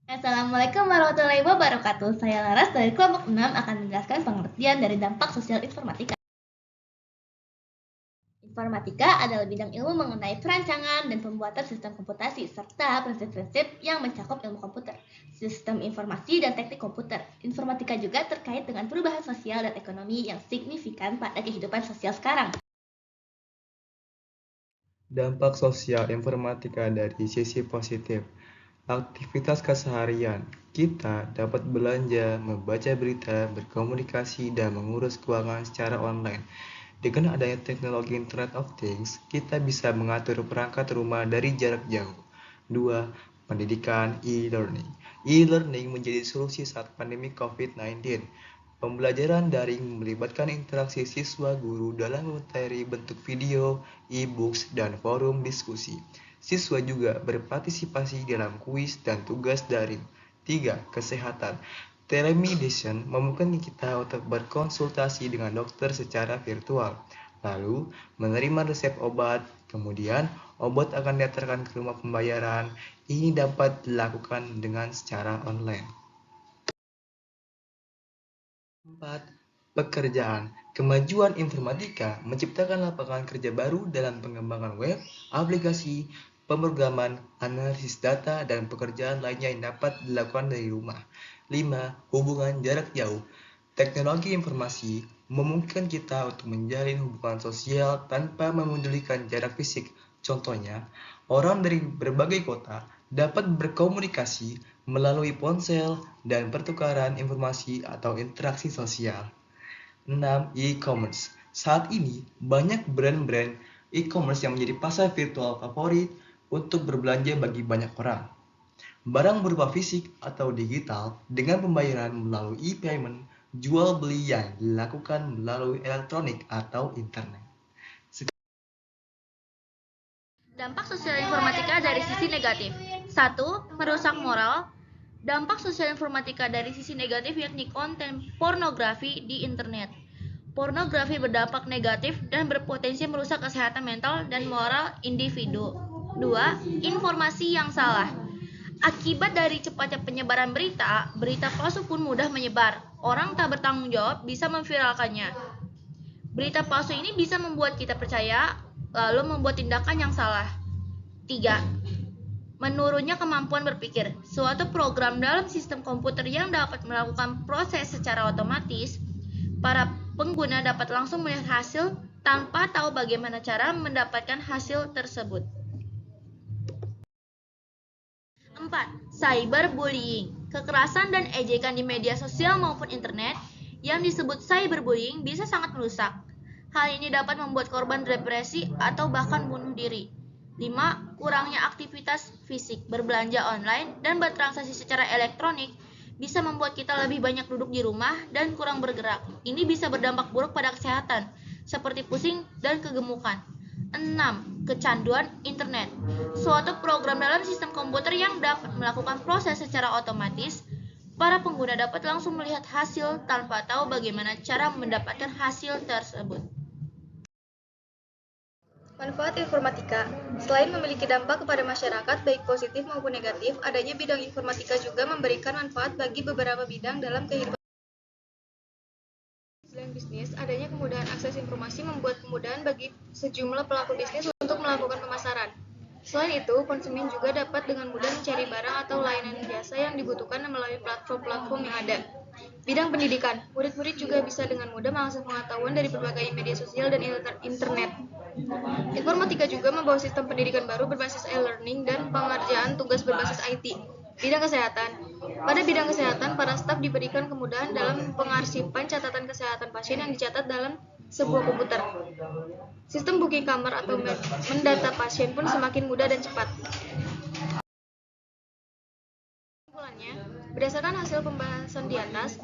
Assalamualaikum warahmatullahi wabarakatuh. Saya Laras dari kelompok 6 akan menjelaskan pengertian dari dampak sosial informatika. Informatika adalah bidang ilmu mengenai perancangan dan pembuatan sistem komputasi serta prinsip-prinsip yang mencakup ilmu komputer, sistem informasi dan teknik komputer. Informatika juga terkait dengan perubahan sosial dan ekonomi yang signifikan pada kehidupan sosial sekarang. Dampak sosial informatika dari sisi positif. Aktivitas keseharian. Kita dapat belanja, membaca berita, berkomunikasi, dan mengurus keuangan secara online. Dengan adanya teknologi Internet of Things, kita bisa mengatur perangkat rumah dari jarak jauh. 2. Pendidikan e-learning. E-learning menjadi solusi saat pandemi COVID-19. Pembelajaran daring melibatkan interaksi siswa guru dalam materi bentuk video, e-books, dan forum diskusi. Siswa juga berpartisipasi dalam kuis dan tugas daring. 3. Kesehatan. Telemedicine memungkinkan kita untuk berkonsultasi dengan dokter secara virtual, lalu menerima resep obat, kemudian obat akan diantarkan ke rumah pembayaran. Ini dapat dilakukan dengan secara online. 4. Pekerjaan. Kemajuan informatika menciptakan lapangan kerja baru dalam pengembangan web, aplikasi, pemrograman, analisis data, dan pekerjaan lainnya yang dapat dilakukan dari rumah. 5. Hubungan jarak jauh. Teknologi informasi memungkinkan kita untuk menjalin hubungan sosial tanpa memedulikan jarak fisik. Contohnya, orang dari berbagai kota dapat berkomunikasi melalui ponsel dan pertukaran informasi atau interaksi sosial. 6. E-commerce. Saat ini, banyak brand-brand e-commerce yang menjadi pasar virtual favorit untuk berbelanja bagi banyak orang. Barang berupa fisik atau digital dengan pembayaran melalui e-payment, jual beli yang dilakukan melalui elektronik atau internet. Dampak sosial informatika dari sisi negatif. 1. Merusak moral. Dampak sosial informatika dari sisi negatif yakni konten pornografi di internet. Pornografi berdampak negatif dan berpotensi merusak kesehatan mental dan moral individu. 2. Informasi yang salah. Akibat dari cepatnya penyebaran berita, berita palsu pun mudah menyebar. Orang tak bertanggung jawab bisa memviralkannya. Berita palsu ini bisa membuat kita percaya, lalu membuat tindakan yang salah. 3. Menurunnya kemampuan berpikir. Suatu program dalam sistem komputer yang dapat melakukan proses secara otomatis, para pengguna dapat langsung melihat hasil tanpa tahu bagaimana cara mendapatkan hasil tersebut. 4. Cyberbullying. Kekerasan dan ejekan di media sosial maupun internet yang disebut cyberbullying bisa sangat merusak. Hal ini dapat membuat korban depresi atau bahkan bunuh diri. 5. Kurangnya aktivitas fisik. Berbelanja online dan bertransaksi secara elektronik bisa membuat kita lebih banyak duduk di rumah dan kurang bergerak. Ini bisa berdampak buruk pada kesehatan, seperti pusing dan kegemukan. 6. Kecanduan internet. Suatu program dalam sistem komputer yang dapat melakukan proses secara otomatis, para pengguna dapat langsung melihat hasil tanpa tahu bagaimana cara mendapatkan hasil tersebut. Manfaat informatika. Selain memiliki dampak kepada masyarakat baik positif maupun negatif, adanya bidang informatika juga memberikan manfaat bagi beberapa bidang dalam kehidupan. Selain bisnis, adanya kemudahan akses informasi membuat kemudahan bagi sejumlah pelaku bisnis untuk melakukan pemasaran. Selain itu, konsumen juga dapat dengan mudah mencari barang atau layanan jasa yang dibutuhkan melalui platform-platform yang ada. Bidang pendidikan, murid-murid juga bisa dengan mudah mengakses pengetahuan dari berbagai media sosial dan internet. Informatika juga membawa sistem pendidikan baru berbasis e-learning dan pengerjaan tugas berbasis IT. Bidang kesehatan. Pada bidang kesehatan, para staf diberikan kemudahan dalam pengarsipan catatan kesehatan pasien yang dicatat dalam sebuah komputer. Sistem booking kamar atau mendata pasien pun semakin mudah dan cepat. Berdasarkan hasil pembahasan di atas,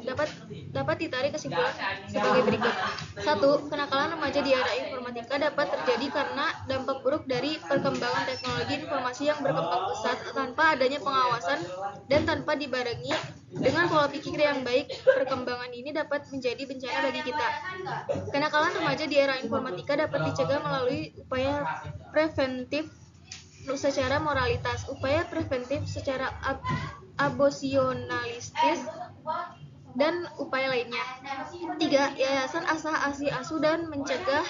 dapat ditarik kesimpulan sebagai berikut. 1. Kenakalan remaja di era informatika dapat terjadi karena dampak buruk dari perkembangan teknologi informasi yang berkembang pesat tanpa adanya pengawasan dan tanpa dibarengi dengan pola pikir yang baik. Perkembangan ini dapat menjadi bencana bagi kita. Kenakalan remaja di era informatika dapat dicegah melalui upaya preventif secara moralitas. Upaya preventif secara abosionalistis, dan upaya lainnya. 3. Yayasan Asah Asi Asuh dan mencegah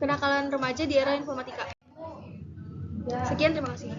kenakalan remaja di era informatika. Sekian, terima kasih.